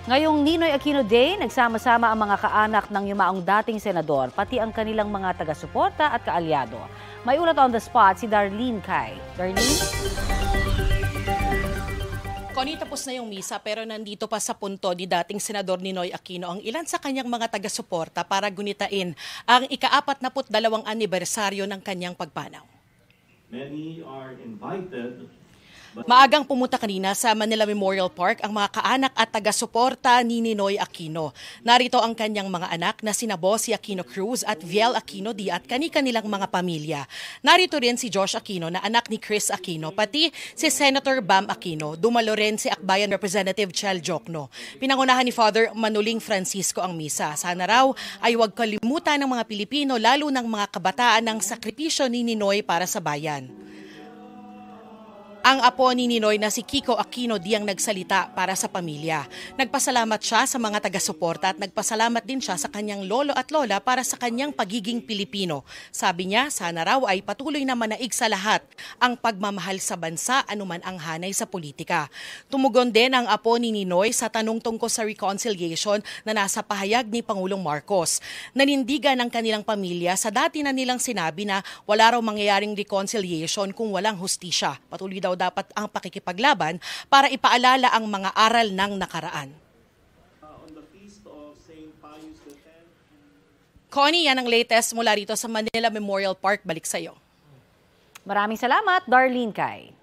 Ngayong Ninoy Aquino Day, nagsama-sama ang mga kaanak ng yumaong dating senador, pati ang kanilang mga taga-suporta at kaalyado. May ulat on the spot si Darlene Kai. Darlene? Connie, tapos na yung misa pero nandito pa sa punto ni dating Senador Ninoy Aquino ang ilan sa kanyang mga taga-suporta para gunitain ang ika-42 anibersaryo ng kanyang pagpanaw. Many are invited. Maagang pumunta kanina sa Manila Memorial Park ang mga kaanak at taga-suporta ni Ninoy Aquino. Narito ang kanyang mga anak na sina Bossy Aquino Cruz at Viel Aquino D at kani-kanilang mga pamilya. Narito rin si Josh Aquino na anak ni Chris Aquino, pati si Senator Bam Aquino. Dumalo rin si Akbayan Representative Chel Jokno. Pinangunahan ni Father Manuling Francisco ang misa. Sana raw ay huwag kalimutan ng mga Pilipino, lalo ng mga kabataan, ng sakripisyo ni Ninoy para sa bayan. Ang apo ni Ninoy na si Kiko Aquino D ang nagsalita para sa pamilya. Nagpasalamat siya sa mga taga-suporta at nagpasalamat din siya sa kanyang lolo at lola para sa kanyang pagiging Pilipino. Sabi niya, sana raw ay patuloy na manaig sa lahat ang pagmamahal sa bansa, anuman ang hanay sa politika. Tumugon din ang apo ni Ninoy sa tanong tungkol sa reconciliation na nasa pahayag ni Pangulong Marcos. Nanindigan ng kanilang pamilya sa dati na nilang sinabi na wala raw mangyayaring reconciliation kung walang hustisya. Patuloy daw dapat ang pakikipaglaban para ipaalala ang mga aral ng nakaraan. Connie, yan ang latest mula rito sa Manila Memorial Park. Balik sa iyo. Maraming salamat, Darlene Kai.